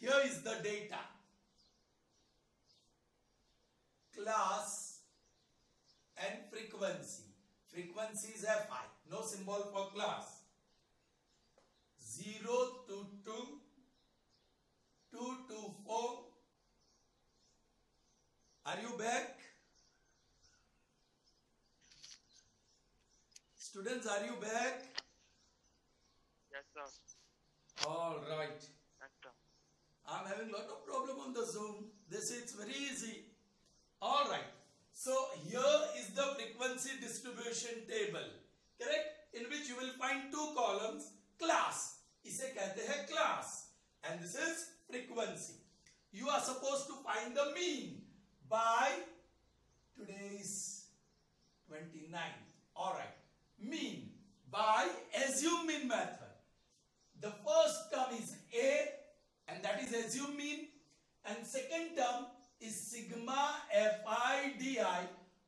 here is the data. Class and frequency. Frequency is Fi. No symbol for class. 0 to 2, 2 to 4. Are you back? Students, are you back? Yes, sir. All right. Yes, sir. I'm having a lot of problem on the Zoom. They say it's very easy. All right. So here is the frequency distribution table, correct? In which you will find two columns. Class, इसे कहते हैं class, and this is frequency. You are supposed to find the mean by today's 29. All right. Mean by assume mean method. The first term is A, and that is assume mean, and second term is sigma Fi di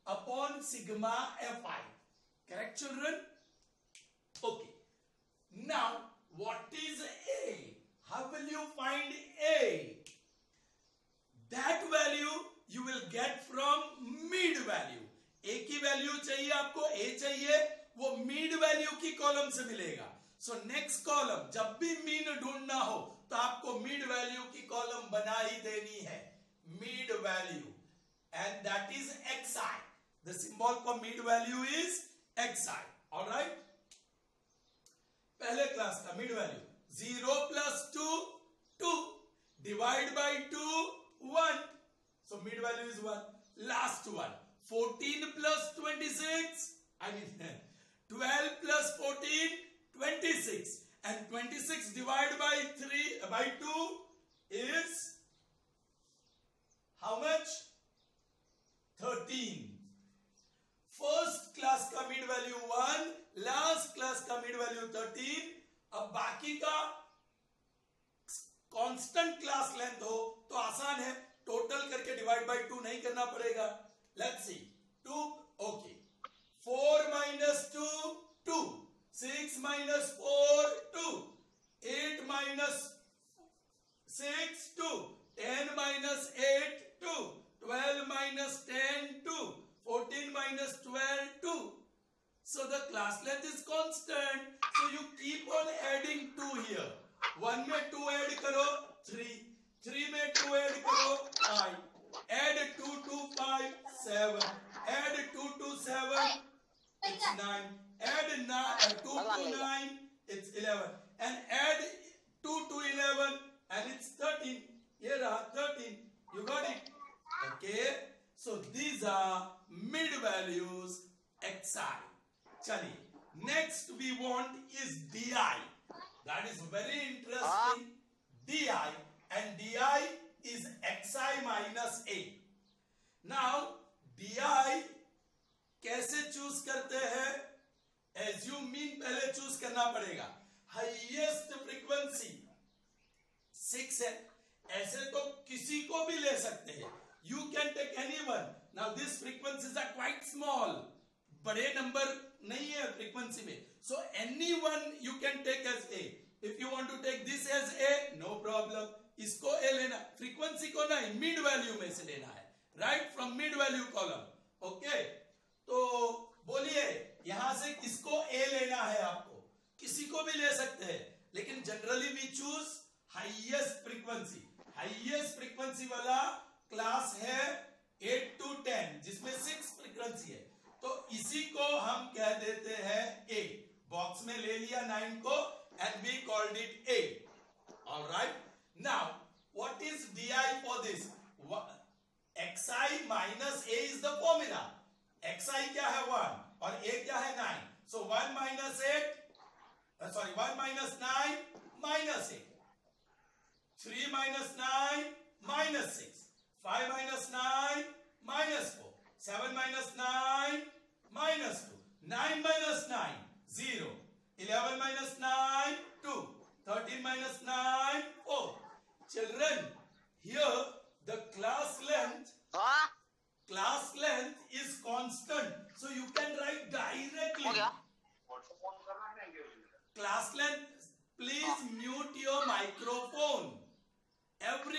upon sigma Fi. Correct, children? Okay. Now, what is A? How will you find A? That value you will get from mid value. A की value चाहिए आपको, A चाहिए, वो Mead value की column से मिलेगा. So next column, जब भी मीन ढूंढना हो तो आपको मीड वैल्यू की कॉलम बना ही देनी है. Mid value, and that is xi. The symbol for mid value is xi. All right. पहले क्लास का mid value 0 plus 2 2 divide by 2 1. So mid value is 1. Last one 14 plus 26. I mean 12 plus 14 26, and 26 divided by 2 is how much? 13. First class का mid value 1, last class का mid value 13. अब बाकी का constant class length हो तो आसान है, total करके डिवाइड बाय 2 नहीं करना पड़ेगा. Let's see 2. Okay. 4 minus 2 2, 6 minus 4 2, 8 minus 6 2, 10 minus 8 2, 12 minus 10 2, 14 minus 12 2. So the class length is constant. So you keep on adding 2 here. 1 में 2 add करो 3, 3 में 2 add करो 5, add 2 to 5 7, add 2 to 7 it's 9, add 2 to 9 it's 11, and add 2 to 11 and it's 13. Here are 13. You got it? Okay. So these are mid values xi. Chali. Next we want is di. That is very interesting. Di, and di is xi minus a. Now di कैसे choose करते हैं? Assume mean पहले choose करना पड़ेगा. Highest frequency 6 है. ऐसे तो किसी को भी ले सकते हैं. You can take anyone. Now these frequencies are quite small. बड़े नंबर नहीं है फ्रीक्वेंसी में. So anyone you can take as A. If you want to take this as A, no problem. इसको A लेना. फ्रीक्वेंसी को नहीं, mid value में से लेना है. Right from mid value column. Okay. तो बोलिए यहां से किसको A लेना है आपको? किसी को भी ले सकते हैं, लेकिन generally we choose highest frequency. Highest frequency वाला क्लास है 8 to 10, जिसमें 6 फ्रीक्वेंसी है. तो इसी को हम कह देते हैं A. बॉक्स में ले लिया 9 को and we called it A. All right. Now what is di for this? xi minus A is the formula. xi क्या है 1 और A क्या है 9. So 1 minus 8, 1 minus 9 minus 8. 3 minus 9 minus 6. 5 minus 9 minus 4. 7 minus 9 minus 2. 9 minus 9 0. 11 minus 9 2. 13 minus 9 4. Children, here the class length is constant, so you can write directly. Class length, please mute your microphone.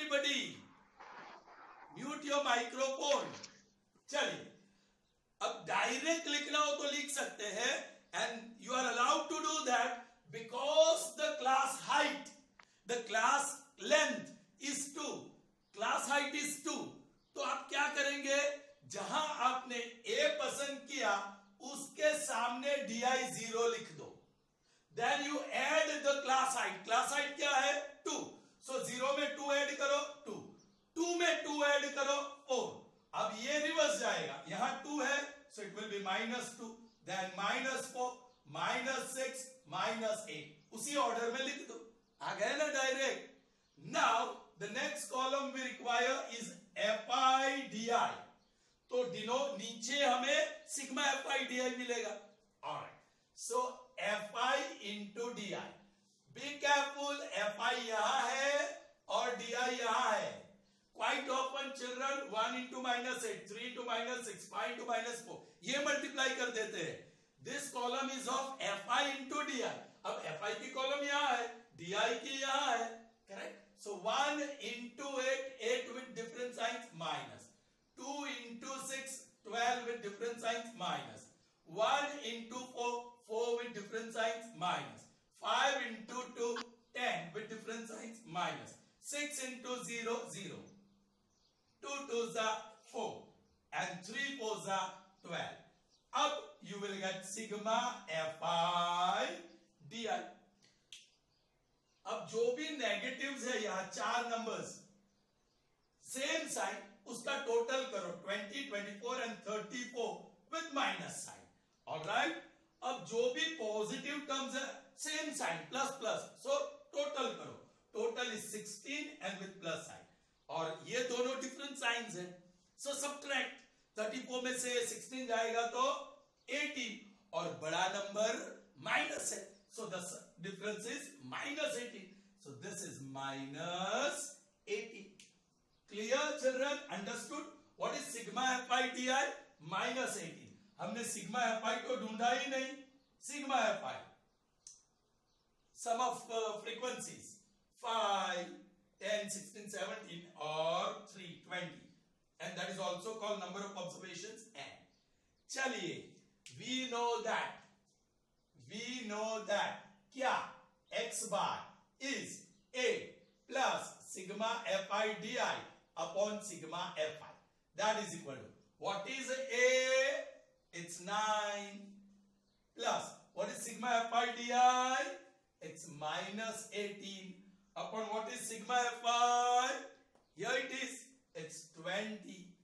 everybody, mute your microphone. चलिए, अब direct लिखना हो तो लिख सकते हैं, and you are allowed to do that because the class height, the class length is 2, class height is 2. तो आप क्या करेंगे, जहां आपने a पसंद किया उसके सामने di 0 लिख दो. Then you add the class height. Class height क्या है? 2. So 0 में 2 ऐड करो 2, 2 में 2 ऐड करो 4. अब ये रिवर्स जाएगा, यहां 2 है, so it will be -2, then -4, -6, -8. उसी ऑर्डर में लिख दो. आ गए ना direct. Now the next column we require is fi di. तो नीचे हमें सिग्मा fi di मिलेगा. Alright. So fi into di. Be careful, fi यहां है और di यहां है. Quite often children 1 into -8, 3 into -6, 5 into -4 ये मल्टीप्लाई कर देते हैं. This column is of fi into di. अब fi की कॉलम यहां है, di की यहां है. Correct? So 1 into 8, 8 with different signs minus. 2 into 6, 12 with different signs minus. 1 into 4, 4 with different signs minus. 5 into 2, 10 with different signs minus. 6 into 0, 0. 2 2s are 4 and 3 4s are 12. Up you will get sigma fi di. अब जो भी negatives है यहां 4 numbers same sign, उसका total करो 20, 24 and 34 with minus sign. Alright. अब जो भी पॉजिटिव टर्म्स है same sign plus plus, so total करो. Total is 16 and with plus sign. और ये दोनों डिफरेंट साइंस है, सो सब्ट्रैक्ट. 34 में से 16 जाएगा तो 18 और बड़ा नंबर माइनस है, so the difference is -18. So this is -18. Clear children? Understood? What is sigma fi di? -18. हमने sigma fi को ढूंढा ही नहीं. Sigma fi, sum of frequencies 5, 10, 16, 17 or 3, 20, and that is also called number of observations. And चलिए, we know that क्या x bar is a plus sigma fi di upon sigma fi. That is equal to, what is a? It's 9 plus what is sigma fi di? It's -18 upon what is sigma fi? Here it is, it's 20.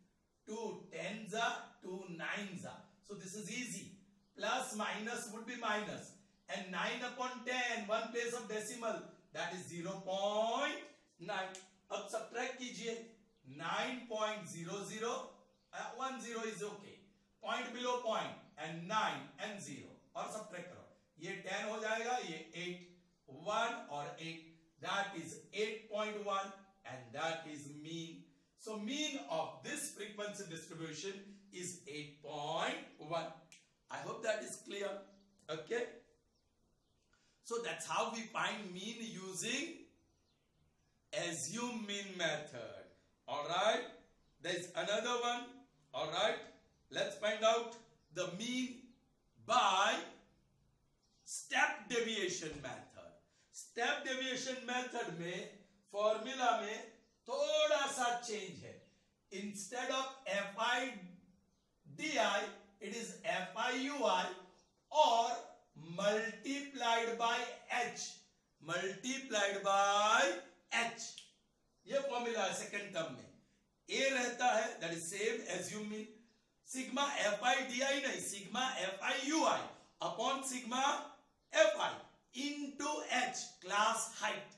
2 10s are 2 9s are. So this is easy. Plus minus would be minus, and 9 upon 10, one place of decimal, that is 0.9. अब subtract कीजिए. 9.00, 10 is okay. Point below point and 9 and 0 और subtract करो. ये 10 हो जाएगा, ये 8, 1 और 8, that is 8.1 and that is mean. So mean of this frequency distribution is 8.1. I hope that is clear. Okay. So that's how we find mean using assume mean method. Alright. There's another one. Alright. Let's find out the mean by step deviation method. Step deviation method में formula में थोड़ा सा change है. Instead of fi di, it is FIUI or multiplied by H. Multiplied by H. ये formula है second term में. A रहता है, that is same assume mean. Sigma FI di नहीं, sigma FIUI upon sigma FI into H, class height.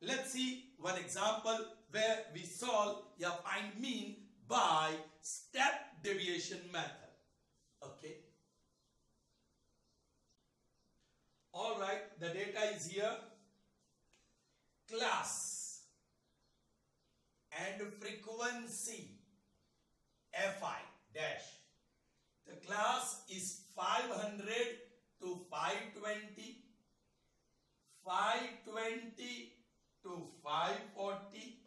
Let's see one example where we solve या find mean by step deviation method. Okay. All right, the data is here. Class and frequency fi dash. The class is 500 to 520, 520 to 540,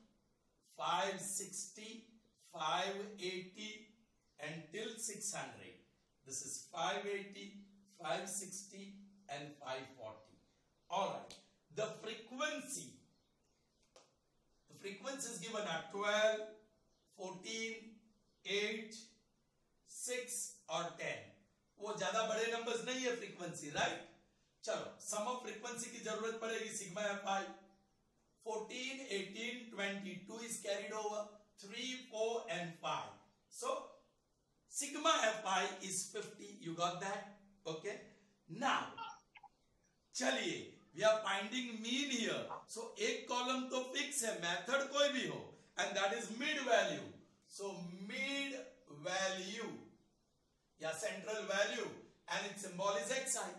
560, 580 until 600. This is 580, 560 and 540. All right. The frequency is given at 12, 14, 8, 6 और 10. वो ज्यादा बड़े numbers नहीं है frequency, right? चलो, सम of frequency की जरूरत पड़ेगी. Sigma fi 14, 18, 20. 2 is carried over. 3, 4 and 5. So sigma fi is 50. You got that? Okay. Now चलिए, we are finding mean here. So एक कॉलम तो फिक्स है, मेथड कोई भी हो, and that is mid value. So mid value या central value and its symbol is xi.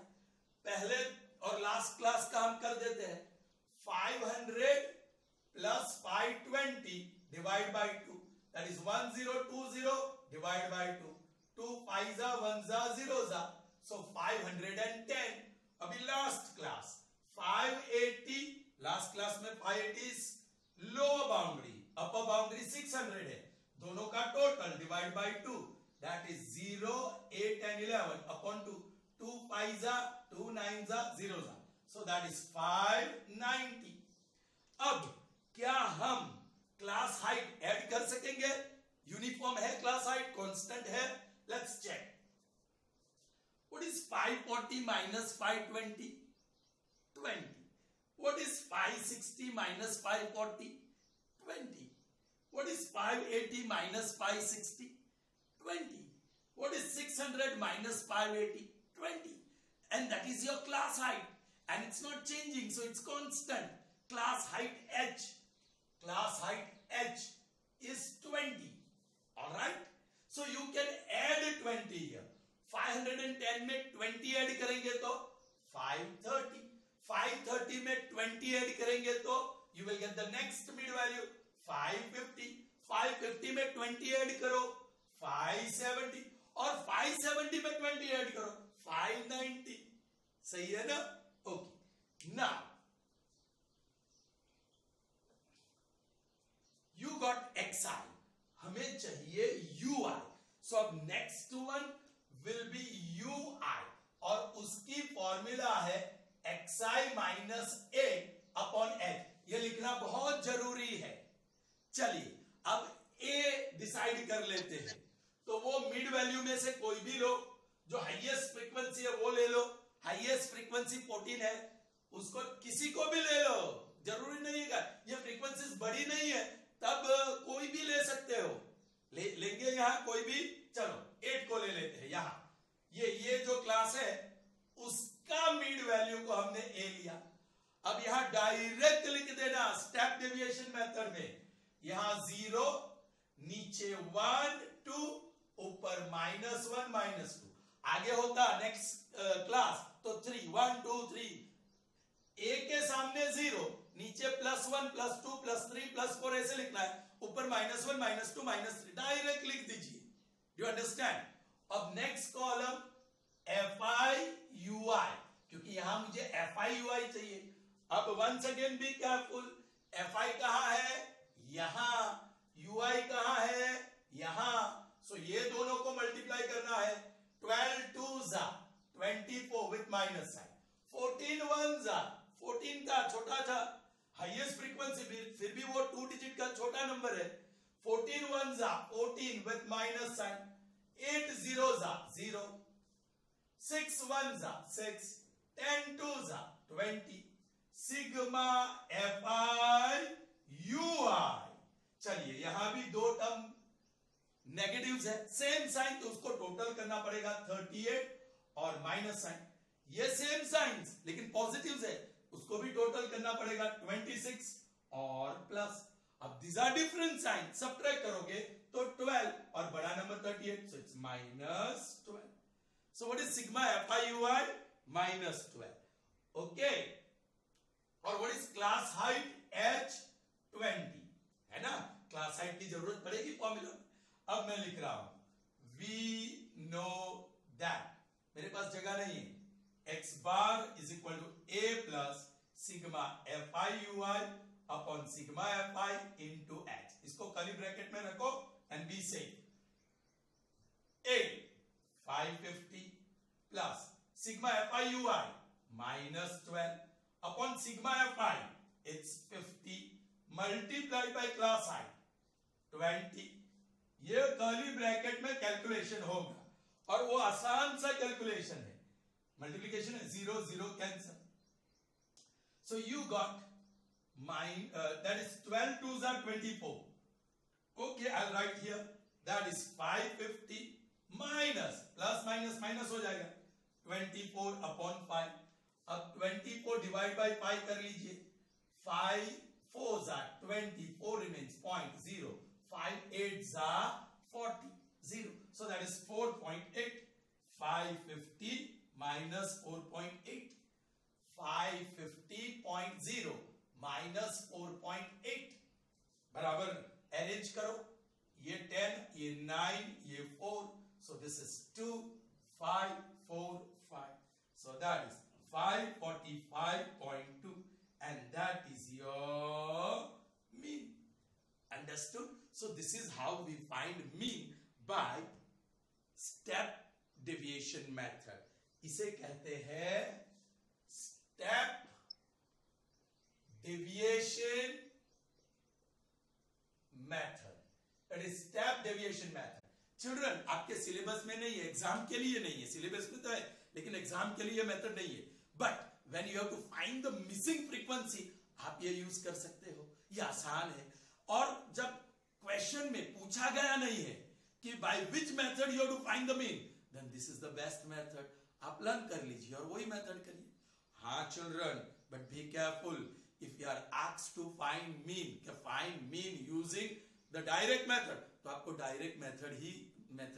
पहले और लास्ट क्लास का हम कर देते हैं. 500 plus 520 divide by 2. That is 1020 divide by 2. 2 5 जा 1 जा 0 जा. So 510. अभी लास्ट क्लास 580. लास्ट क्लास में 580 is lower boundary, upper boundary 600 है. दोनों का total divide by 2. That is 0, 8 and 11 upon 2. 2 5 जा 2 9 जा 0 जा. So that is 590. अब क्या हम क्लास हाइट ऐड कर सकेंगे? यूनिफॉर्म है क्लास हाइट, कांस्टेंट है. Let's check. What is 540 minus 520? 20. What is 560 minus 540? 20. What is 580 minus 560? 20. What is 600 minus 580? 20. And that is your class height. And it's not changing, so it's constant. Class height h. Class height h is 20. Alright? So you can add 20 here. 510 में 20 add करेंगे तो 530. 530 में 20 add करेंगे तो you will get the next mid value 550. 550 में 20 add करो 570 और 570 में 20 ऐड करो 590. सही है ना? Okay. Now you got xi, हमें चाहिए ui. So अब next one will be ui और उसकी फॉर्मूला है xi minus a upon h. ये लिखना बहुत जरूरी है. चलिए अब a डिसाइड कर लेते हैं. तो वो मिड वैल्यू में से कोई भी लो, जो हाईएस्ट फ्रीक्वेंसी है वो ले लो. हाईएस्ट फ्रीक्वेंसी 14 है, उसको किसी को भी ले लो, जरूरी नहीं है. ये फ्रीक्वेंसी बड़ी नहीं है तब कोई भी ले सकते हो. लेंगे यहां कोई भी. चलो 8 को ले लेते हैं. यहां ये जो क्लास है उसका मिड वैल्यू को हमने a लिया. अब यहां डायरेक्ट लिख देना स्टेप डेविएशन मेथड में. यहां 0, नीचे 1 2, ऊपर -1 -2. आगे होता नेक्स्ट क्लास तो 3 1 2 3. a के सामने 0, नीचे +1 +2 +3 +4 ऐसे लिखना है. ऊपर -1 -2 -3 डायरेक्ट लिख दीजिए. You understand? अब नेक्स्ट कॉलम fi ui, क्योंकि यहां मुझे fi ui चाहिए. अब once again be careful. fi कहां है? यहां. ui कहां है? यहां. सो ये दोनों को मल्टीप्लाई करना है. 12 2s are 24 with minus sign. 14 1s are 14 का छोटा था. हाईएस्ट फ्रीक्वेंसी फिर भी वो 2 डिजिट का छोटा नंबर है. 14 1s are 14 with minus sign. 8 zeros are 0. 6 1s are 6. 10 2s are 20. Sigma fi ui. चलिए यहां भी दो टर्म नेगेटिव्स है. सेम साइन तो उसको टोटल करना पड़ेगा 38 और माइनस साइन. ये सेम साइंस लेकिन पॉजिटिव्स है, उसको भी टोटल करना पड़ेगा 26 और प्लस. अब these are different signs. Subtract करोगे तो 12 और बड़ा number 38. So it's -12. So what is sigma fi ui? -12. Okay. और what is class height h? 20 है ना. क्लास हाइट की जरूरत पड़ेगी फॉर्मूला. अब मैं लिख रहा हूं we know that. मेरे पास जगह नहीं है. x bar is equal to a plus sigma fi ui upon sigma fi into h. इसको इसको कर्ली ब्रैकेट में रखो and be safe. 8 550 plus sigma fi ui minus 12 upon sigma fi, it's 50 multiplied by class I 20. ये curly bracket में calculation होगा और वो आसान सा कैलकुलेशन है. मल्टीप्लीकेशन है, 0 0 cancel. So you got that is 12 2s are 24. Okay, I'll write here that is 550 minus plus minus minus हो जाएगा 24 upon 5. अब 24 डिवाइड बाय 5 कर लीजिए. 5 4s are 20, 4 remains 0.0, 5 8s are 40, 0. So that is 4.8. 550 minus 4.8. 550.0 minus 4.8 बराबर arrange करो. ये 10, ये 9, ये 4. So this is 2 5 4 5. So that is 545.2 and that is your mean. Understood? So this is how we find mean by step deviation method. इसे कहते हैं step deviation method. That is step deviation method. Children, आपके syllabus में नहीं है, exam के लिए नहीं है. सिलेबस में तो है लेकिन एग्जाम के लिए मेथड नहीं है. But when you have to find the missing frequency, आप ये यूज कर सकते हो. ये आसान है. और जब क्वेश्चन में पूछा गया नहीं है कि by which method you have to find the mean, then this is the best method. आप लर्न कर लीजिए और वही मेथड करिए. हाँ children, but be careful. If you are asked to find mean using the direct method, तो आपको direct method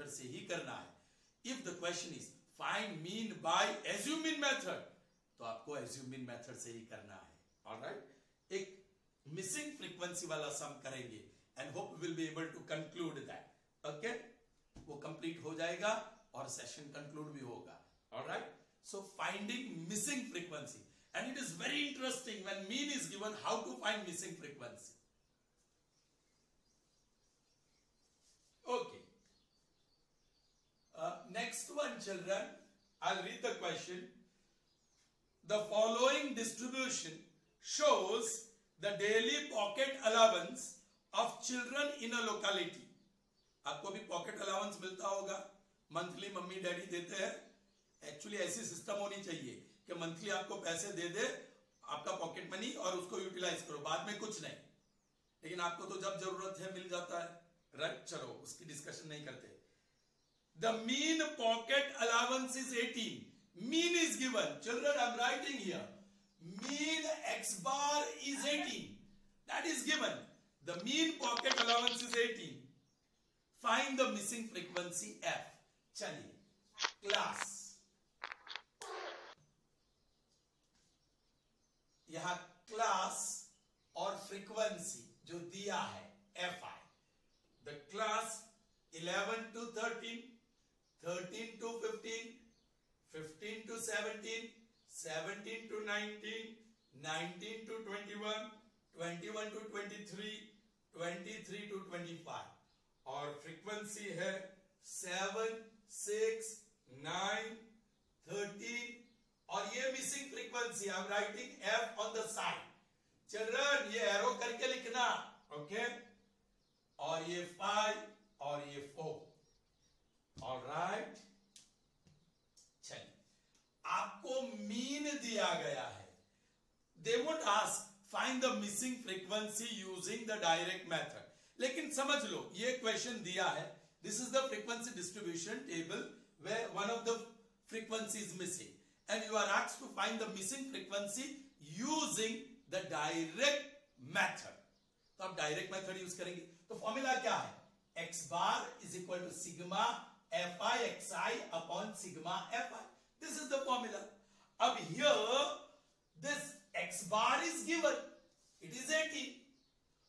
से ही करना है. If the question is find mean by assuming method, तो आपको एज्यूमिंग मेथड से ही करना है. ऑलराइट, एक मिसिंग फ्रीक्वेंसी वाला सम करेंगे and hope will be able to conclude that. Okay, वो कंप्लीट हो जाएगा और सेशन कंक्लूड भी होगा. Alright, so finding missing frequency, and it is very interesting when mean is given how to find missing frequency. Okay, next one children, I'll read the question. The following distribution shows the daily pocket allowance of children in a locality. आपको भी pocket allowance मिलता होगा, monthly mummy daddy देते हैं. Actually ऐसी system होनी चाहिए कि मंथली आपको पैसे दे दे, आपका पॉकेट मनी, और उसको यूटिलाइज करो, बाद में कुछ नहीं. लेकिन आपको तो जब जरूरत है मिल जाता है. राइट, चलो उसकी डिस्कशन नहीं करते. The mean pocket allowance is 18. Mean is given. Children, I am writing here mean x bar is 18. That is given. The mean pocket allowance is 18. Find the missing frequency f. चलिए, class, यहां class और frequency जो दिया है fi. The class 11 to 13, 13 to 15, 15 to 17, 17 to 19, 19 to 21, 21 to 23, 23 to 25. और frequency है 7, 6, 9, 13. और ये missing frequency, I am writing F on the side. Children, ये एरो करके लिखना. ओके, और ये 5 और ये 4. ऑलराइट, चलिए, आपको मीन दिया गया है. They won't ask find the missing frequency using the direct method. लेकिन समझ लो, ये क्वेश्चन दिया है. This is the frequency distribution table where one of the frequency is missing, and you are asked to find the missing frequency using the direct method. तो आप direct method use करेंगे. तो फॉर्मूला क्या है? x bar is equal to sigma fi xi upon sigma fi. This is the formula. अब here this x bar is given, it is 18.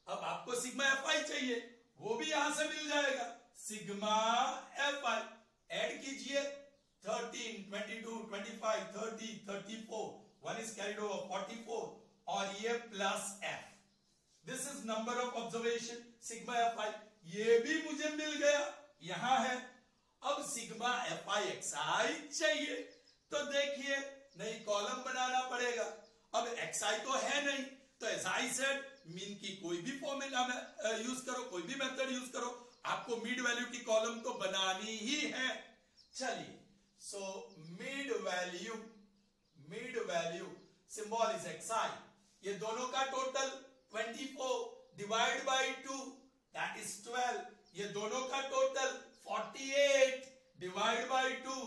अब आपको sigma fi चाहिए, वो भी यहां से मिल जाएगा. सिग्मा fi ऐड कीजिए, 13, 22, 25, 30, 34, 1 is carried over 44, और ये plus f. This is number of observation sigma F आई, ये भी मुझे मिल गया, यहां है। अब सिग्मा एफ आई एक्स आई चाहिए, तो देखिए नई कॉलम बनाना पड़ेगा। अब एक्स आई तो है नहीं, तो एज आई सेड मीन की कोई भी फॉर्मूला यूज करो, कोई भी मेथड यूज करो, आपको मिड वैल्यू की कॉलम तो बनानी ही है। चलिए, so mid value symbol is X I, ये दोनों का total 24 divide by 2 that is 12, ये दोनों का टोटल 48 डिवाइड बाई 2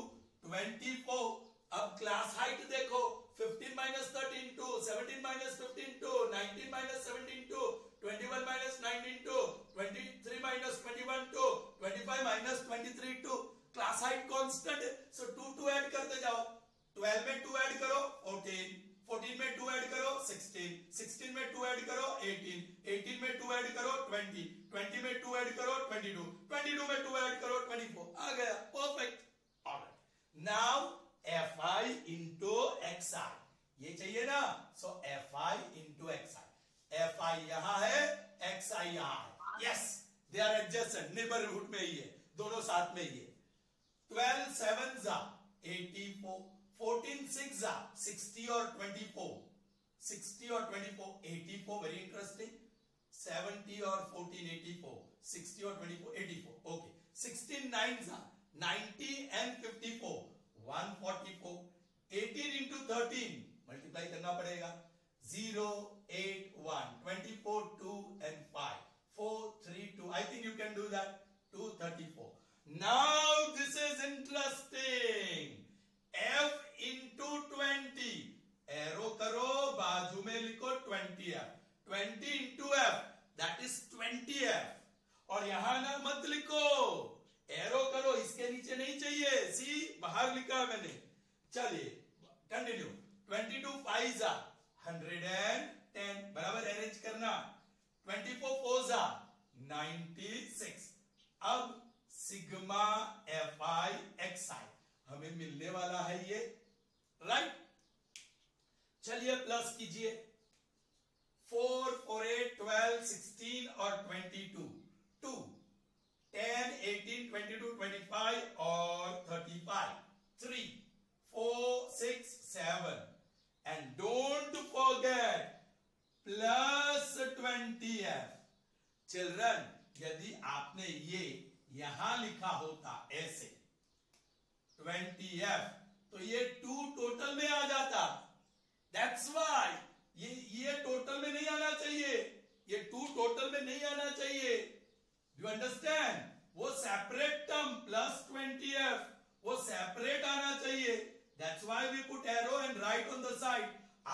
24। अब क्लास हाइट देखो, 15 minus 13 2, 17 minus 15 2, 19 minus 17 2, 21 minus 19 2, 23 minus 21 2, 25 minus 23 2। Class height constant है, सो 2 ऐड करते जाओ। 12 में 2 ऐड करो 14, 14 में 2 ऐड करो 16, 16 में 2 ऐड करो 18, 18 में 2 ऐड करो 20, 20 में 2 ऐड करो 22, 22 में 2 ऐड करो 24। आ गया, perfect. Alright, now F I into X I, ये चाहिए ना, so F I into X I. F I यहां है, एक्स आई यहां है, yes they are adjacent, neighbourhood में ही है, दोनों साथ में ही है। 12 7 जा 84, 14 6 जा 60 और 24, 60 और 24 84, वेरी इंटरेस्टिंग। 70 और 14 84, 60 और 24 84, ओके। 16 9 जा 90 and 54 144, 18 into 13 मल्टीप्लाई करना पड़ेगा, 0 8 1 24 2 and 5 4 3 2, I think you can do that, 234। now this is interesting, f into 20, arrow करो, बाजू में लिखो 20f, 20 into f that is 20f, और यहां ना मत लिखो, एरो करो, इसके नीचे नहीं चाहिए, सी बाहर लिखा है मैंने। चलिए कंटिन्यू, 22 5 जा 110, बराबर अरेंज करना, 24 4 जा 96। अब सिग्मा एफ आई एक्स आई हमें मिलने वाला है ये, राइट। चलिए प्लस कीजिए, 4 4 8 12 16 और 22 2 10 18 22 25 और 35 3 4 6 7 and don't forget plus 20f। Children, यदि आपने ये यहां लिखा होता ऐसे 20f, तो ये 2 टोटल में आ जाता, दैट्स व्हाई ये टोटल में नहीं आना चाहिए, ये 2 टोटल में नहीं आना चाहिए, यू अंडरस्टैंड। वो सेपरेट टर्म प्लस 20f वो सेपरेट आना चाहिए, that's why we put arrow and right on the side.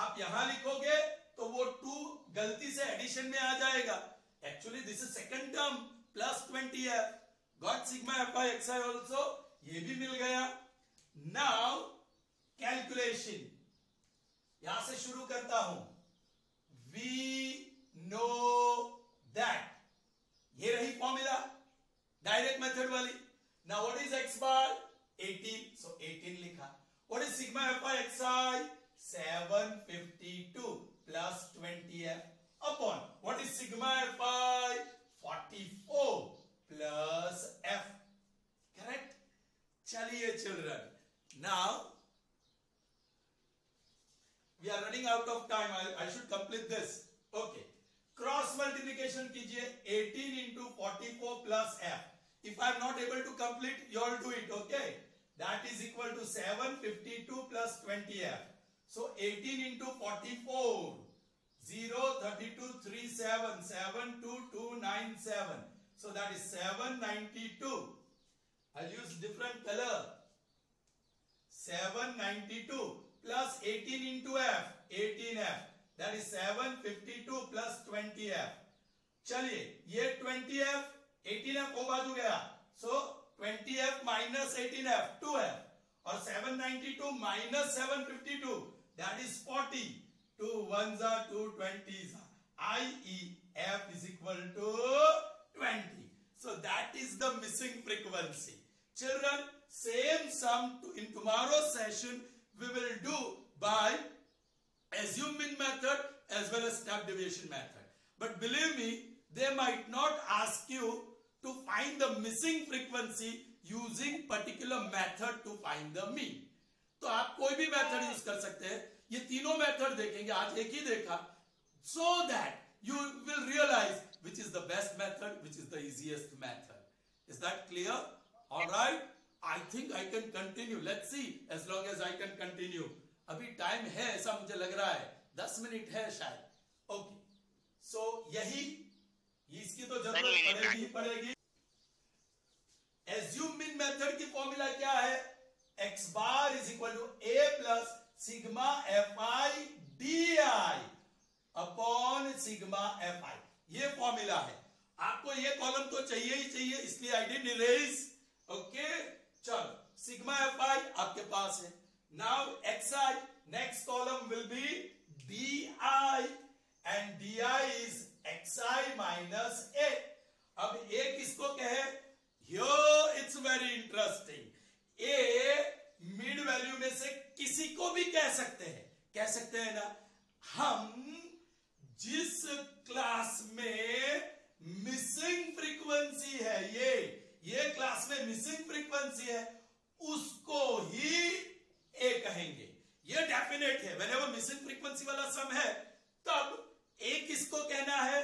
आप यहां लिखोगे तो वो 2 गलती से एडिशन में आ जाएगा, actually this is second term plus 20f, got sigma F I X I also, ये भी मिल गया। नाउ कैलकुलेशन, यहां से शुरू करता हूं। वी नो दैट, ये रही फॉर्मूला डायरेक्ट मेथड वाली। Now what is X bar 18, so 18 लिखा। What is sigma F I X I 752 plus 20f upon what is sigma F I 44 plus f, correct. चलिए children, now we are running out of time, I should complete this, okay। Cross multiplication कीजिए, 18 into 44 plus f, if I am not able to complete, you all do it, okay। that is equal to 752 plus 20f, so 18 into 44 0 32 37 72297, so that is 792। I'll use different color, 792 plus 18 into f 18f, that is 752 plus 20f। चलिए ये 20f 18f वो बाजू गया, so 20f minus 18f 2f और 792 minus 752 that is 40, 2 1s are 2 20s are, i.e. f is equal to 20, so that is the missing frequency। Children, same sum in tomorrow's session we will do by assume mean method as well as step deviation method, but believe me, they might not ask you to find the missing frequency using particular method to find the mean. तो आप कोई भी method use कर सकते हैं. ये तीनों method देखेंगे, आज एक ही देखा, so that you will realize which is the best method, which is the easiest method. Is that clear? All right. I think I can continue. Let's see as long as I can continue. अभी time है ऐसा मुझे लग रहा है, 10 minute है शायद. Okay, सो यही, इसकी तो जरूरत पड़ेगी ही पड़ेगी. एज्यूम मीन मेथड की फॉर्मूला क्या है? x bar is equal to a plus sigma fi di upon sigma fi. ये फॉर्मूला है. आपको ये कॉलम तो चाहिए ही चाहिए, इसलिए आई डिड इरेज. ओके, चलो, सिग्मा fi आपके पास है. Now xi, next column will be di and di is xi minus a. अब a किसको कहे? Here it's very interesting. a mid value में से किसी को भी कह सकते हैं ना. हम जिस क्लास में मिसिंग फ्रीक्वेंसी है, ये क्लास में मिसिंग फ्रीक्वेंसी है, उसको ही a कहेंगे. ये डेफिनेट है. व्हेनेवर मिसिंग फ्रीक्वेंसी वाला सम है, तब a किसको कहना है?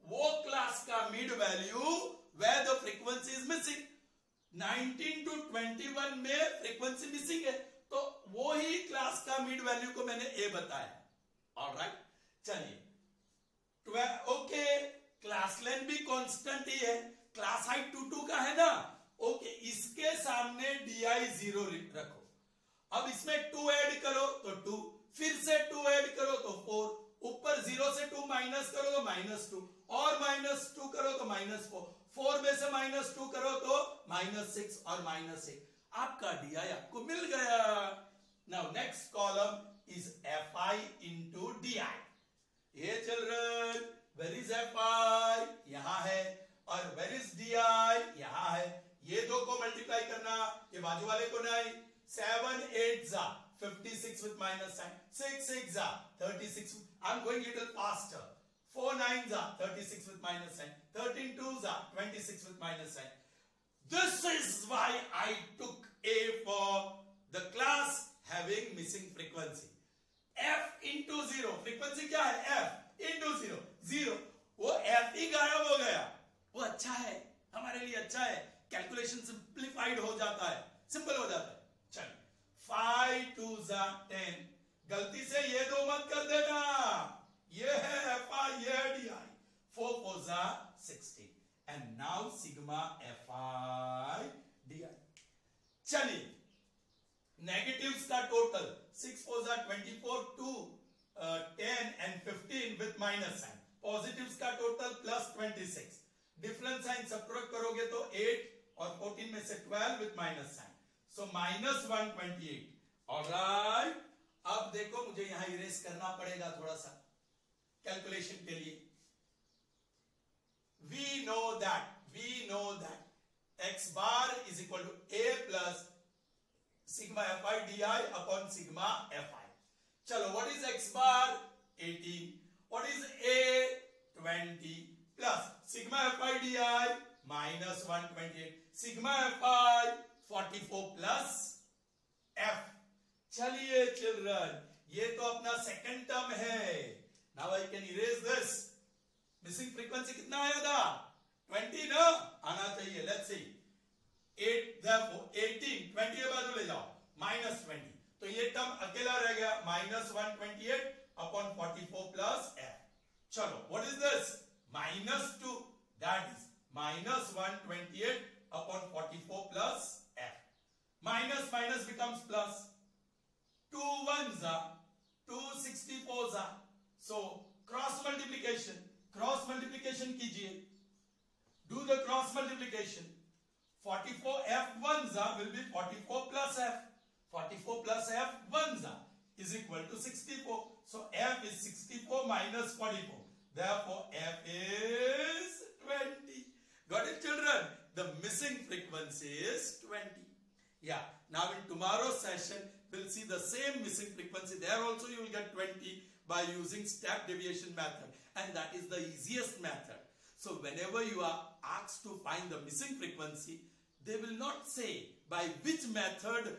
वो क्लास का mid value where the frequency is missing. 19 to 21 में फ्रीक्वेंसी मिसिंग है, तो वो ही क्लास का मिड वैल्यू को मैंने a बताया. ऑलराइट, चलिए. ओके, क्लास लेंथ भी कांस्टेंट ही है. क्लास हाइट 2 का है ना. ओके, इसके सामने di 0 रखो. अब इसमें 2 ऐड करो तो 2, फिर से 2 ऐड करो तो 4, ऊपर 0 से 2 माइनस करो तो -2, और -2 करो तो -4, 4 में से -2 करो तो -6 और -1. आपका di आपको मिल गया. Now next column is fi into di. ये चिल्ड्रन, वेयर इज fi? यहां है. और वेयर इज di? यहां है. ये दो को मल्टीप्लाई करना, ये बाजू वाले को नहीं. 7 8 56 with minus sign. 6 6 36. I'm going little faster. 4 9 36 with minus sign. 13 2 26 with minus sign. This is why I took A for the class having missing frequency. F into 0. Frequency क्या है? F into 0. 0. वो F ही गायब हो गया. वो अच्छा है, हमारे लिए अच्छा है. कैलकुलेशन सिंप्लीफाइड हो जाता है, सिंपल हो जाता है. चलिए, 5 2 10. गलती से ये दो मत कर देना. ये है fi, ये है di. 4 4 60. And now sigma fi di. चलिए, नेगेटिव्स का total 6 4 24, 2 10 and 15 with minus sign. Positives का टोटल +26. डिफरेंस साइन सबट्रैक्ट करोगे तो 8 और 14 में से 12 with minus sign. So -128. Alright, अब देखो मुझे यहां इरेज करना पड़ेगा थोड़ा सा कैलकुलेशन के लिए. We know that x bar is equal to a plus sigma fi di upon sigma fi. चलो, what is x bar? 18. What is a? 20 plus sigma fi di -128. Sigma fi 44 plus f. चलिए children, ये तो अपना second term है. Now I can erase this. Missing frequency कितना आया था? 20 ना आना चाहिए. Let's see. 8 therefore 18 20 के बाजू ले जाओ, -20. तो ये टर्म अकेला रह गया. -128 upon 44 plus f. चलो, what is this? -2. That is -128 upon 44 plus f. Minus becomes plus. 2 1s are 2 64s are. So cross multiplication कीजिए. Do the cross multiplication. 44 f 1s will be 44 plus f. 44 plus f 1s is equal to 64. So f is 64 minus 44. Therefore f is 20. Got it, children? The missing frequency is 20. Yeah. Now in tomorrow's session, we'll see the same missing frequency. There also you will get 20 by using step deviation method. and that is the easiest method. So whenever you are asked to find the missing frequency, they will not say by which method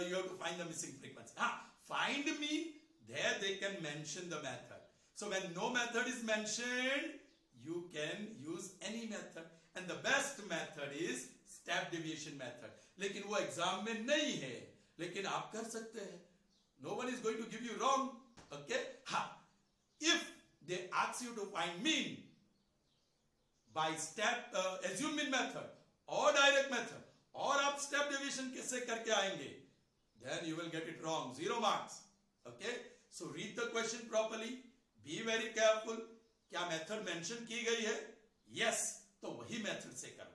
you have to find the missing frequency. Find mean there they can mention the method. So when no method is mentioned, you can use any method, and the best method is step deviation method. लेकिन वो exam में नहीं है, लेकिन आप कर सकते हैं. No one is going to give you wrong. Okay? If they ask you to find mean by step assume mean method or direct method, और आप step deviation कैसे करके आएंगे, then you will get it wrong. 0 marks. Okay? So read the question properly. Be very careful. क्या method mention की गई है? Yes. तो वही मेथड से करो.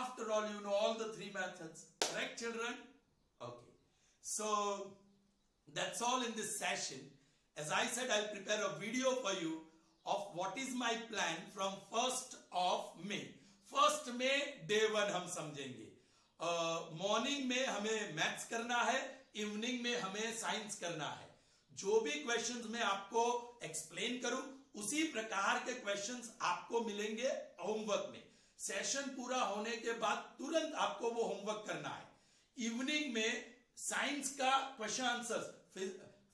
After all, you know all the 3 methods. Correct, children? Okay. So that's all in this session. As I said, I'll prepare a video for you of what is my plan from 1st of May. 1st May day 1 हम समझेंगे. Morning में हमें maths करना है, evening में हमें science करना है. जो भी क्वेश्चंस मैं आपको एक्सप्लेन करूं, उसी प्रकार के क्वेश्चंस आपको मिलेंगे होमवर्क में. सेशन पूरा होने के बाद तुरंत आपको वो होमवर्क करना है. इवनिंग में साइंस का question answers,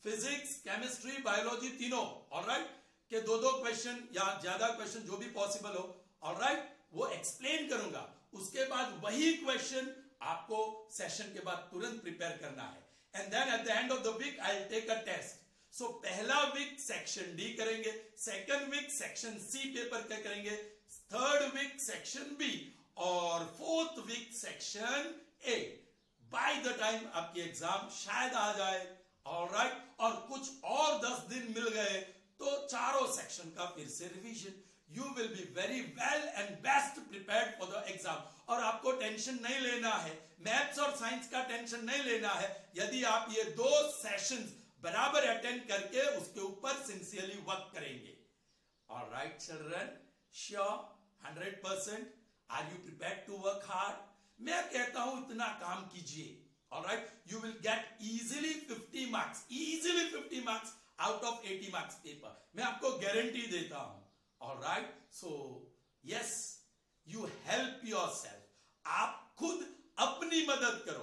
physics, chemistry, biology तीनों, ऑलराइट, के 2-2 क्वेश्चन या ज्यादा क्वेश्चन जो भी पॉसिबल हो, ऑलराइट, वो एक्सप्लेन करूंगा. उसके बाद वही क्वेश्चन आपको सेशन के बाद तुरंत प्रिपेयर करना है. And then at the end of the week I will take a test. So पहला वीक सेक्शन डी करेंगे, second week section C paper क्या करेंगे, थर्ड वीक सेक्शन बी और fourth week section A. By the time आपकी exam शायद आ जाए, alright, और कुछ और 10 दिन मिल गए तो चारों सेक्शन का फिर से revision. You will be very well and best prepared for the exam. और आपको टेंशन नहीं लेना है, मैथ्स और साइंस का टेंशन नहीं लेना है. यदि आप ये 2 सेशंस बराबर अटेंड करके उसके ऊपर सिंसियरली वर्क करेंगे. Alright, children, sure, 100%. Are you prepared to work hard? मैं कहता हूं इतना काम कीजिए. Alright, you will get easily 50 marks, easily 50 marks out of 80 marks paper. मैं आपको गारंटी देता हूं. Alright, so yes, you help yourself. आप खुद अपनी मदद करो.